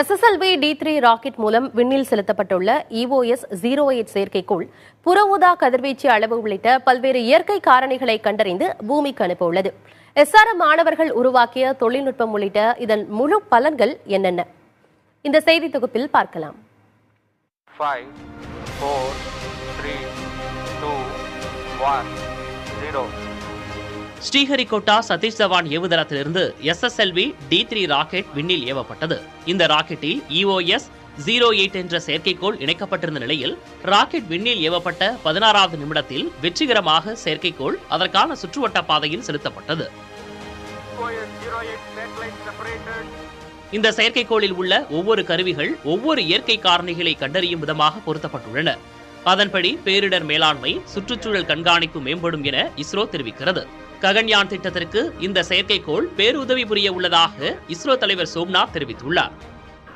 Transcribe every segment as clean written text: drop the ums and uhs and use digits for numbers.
SSLV D3 rocket மூலம் விண்ணில் செலுத்தப்பட்டுள்ள EOS-08 செயற்கைக்கோள் புற ஊதா கதிர்வீச்சு அளவு உள்ளிட்ட பல்வேறு இயற்கை காரணிகளை கண்டறிந்து பூமிக்கு அனுப்ப உள்ளது. SRM மாணவர்கள் உருவாக்கிய தொழில்நுட்பம் உள்ளிட்ட இதன் முழு பலன்கள் என்னென்ன? இந்த செய்தி தொகுப்பில் பார்க்கலாம். 5, 4, 3, 2, 1, 0. ஸ்ரீஹரிகோட்டா சதீஷ் தவான் ஏவுதளத்திலிருந்து SSLV D3 ராக்கெட் விண்ணில் ஏவப்பட்டது. இந்த ராக்கெட்டில் EOS-08 என்ற செயற்கைக்கோள் இணைக்கப்பட்டிருந்த நிலையில் ராக்கெட் விண்ணில் ஏவப்பட்ட 16வது நிமிடத்தில் வெற்றிகரமாக செயற்கைக்கோள் அதற்கான சுற்றுவட்ட பாதையில் செலுத்தப்பட்டது. இந்த செயற்கைக்கோளில் உள்ள ஒவ்வொரு கருவிகள் ஒவ்வொரு இயற்கை காரணிகளை கண்டறியும் விதமாக பொருத்தப்பட்டுள்ளன. அதன்படி பேரிடர் மேலாண்மை, சுற்றுச்சூழல் கண்காணிப்பு மேம்படும் என இஸ்ரோ தெரிவிக்கிறது. ககன்யான் திட்டத்திற்கு இந்த செயற்கைக்கோள் பேருதவி புரிய உள்ளதாக இஸ்ரோ தலைவர் சோம்நாத் தெரிவித்துள்ளார்.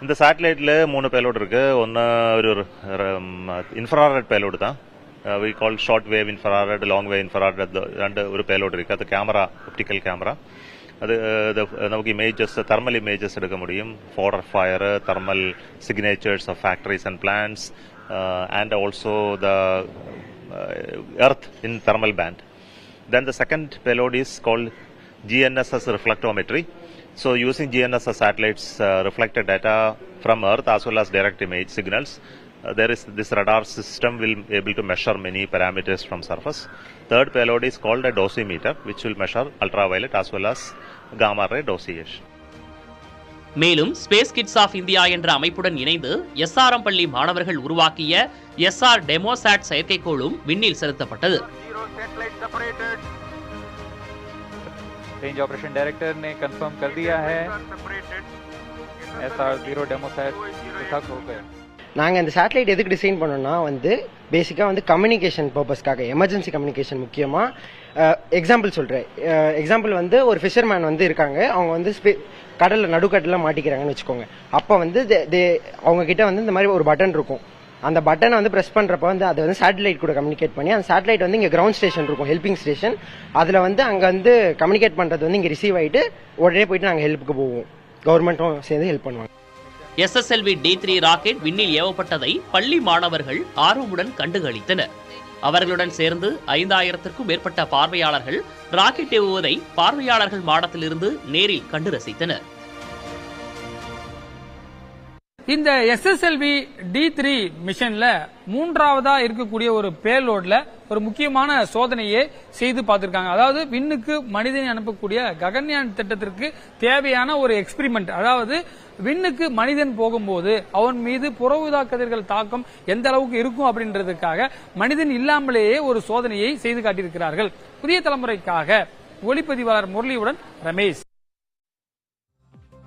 இந்த சேட்டலைட்ல 3 பேலோட் இருக்கு. ஒன்னு ஒரு இன்ஃப்ராரெட் பேலோட் தான். we call short wave infrared, long wave infrared. ரெண்டு ஒரு பேலோட் இருக்கு. அது கேமரா, ஆப்டிக்கல் கேமரா. அது நமக்கு இமேஜஸ், தெர்மல் இமேஜஸ் எடுக்க முடியும். Forest fire, thermal signatures of factories and plants, and also the earth in thermal band. Then the second payload is called GNSS reflectometry. So using GNSS satellites reflected data from Earth as well as direct image signals, this radar system will be able to measure many parameters from surface. Third payload is called a dosimeter, which will measure ultraviolet as well as gamma ray dosage. மேலும் space kids of India என்ற அமைப்புடன் இணைந்து SRM பள்ளி மாணவர்கள் உருவாக்கிய SR டெமோசாட் செயற்கைக்கோளும் விண்ணில் செலுத்தப்பட்டது. Range operation director ने कंफर्म कर दिया है, SR0 डेमोसैट पृथक हो गया. நாங்கள் இந்த சேட்டலைட் எதுக்கு டிசைன் பண்ணோம்னா பேசிக்காக கம்யூனிகேஷன் பர்பஸ்க்காக, எமர்ஜென்சி கம்யூனிகேஷன் முக்கியமாக. எக்ஸாம்பிள் சொல்கிறேன். எக்ஸாம்பிள் ஒரு ஃபிஷர்மேன் இருக்காங்க. அவங்க கடலில் நடுக்கடலில் மாட்டிக்கிறாங்கன்னு வச்சுக்கோங்க. அப்போ அவங்க கிட்ட இந்த மாதிரி ஒரு பட்டன் இருக்கும். அந்த பட்டனை ப்ரெஸ் பண்ணுறப்ப அது சேட்டலைட் கூட கம்யூனிகேட் பண்ணி, அந்த சேட்டலைட் இங்கே கிரவுண்ட் ஸ்டேஷன் இருக்கும், ஹெல்பிங் ஸ்டேஷன். அதில் அங்கே கம்யூனிகேட் பண்ணுறது இங்கே ரிசீவ் ஆகிட்டு உடனே போயிட்டு நாங்கள் ஹெல்ப்புக்கு போவோம். கவர்மெண்ட்டும் சேர்ந்து ஹெல்ப் பண்ணுவாங்க. SSLV D3 ராக்கெட் விண்ணில் ஏவப்பட்டதை பள்ளி மாணவர்கள் ஆர்வமுடன் கண்டுகளித்தனர். அவர்களுடன் சேர்ந்து 5000த்திற்கும் மேற்பட்ட பார்வையாளர்கள் ராக்கெட் ஏவுவதை பார்வையாளர்கள் மாடத்திலிருந்து நேரில் கண்டு ரசித்தனர். இந்த SSLV D3 மிஷன்ல 3வதா இருக்கக்கூடிய ஒரு பேலோட்ல ஒரு முக்கியமான சோதனையை செய்து பார்த்திருக்காங்க. அதாவது விண்ணுக்கு மனிதனை அனுப்பக்கூடிய ககன்யான் திட்டத்திற்கு தேவையான ஒரு எக்ஸ்பெரிமெண்ட். அதாவது விண்ணுக்கு மனிதன் போகும்போது அவன் மீது புற ஊதா கதிர்கள் தாக்கம் எந்த அளவுக்கு இருக்கும் அப்படின்றதுக்காக மனிதன் இல்லாமலேயே ஒரு சோதனையை செய்து காட்டியிருக்கிறார்கள். புதிய தலைமுறைக்காக ஒளிப்பதிவாளர் முரளியுடன் ரமேஷ்.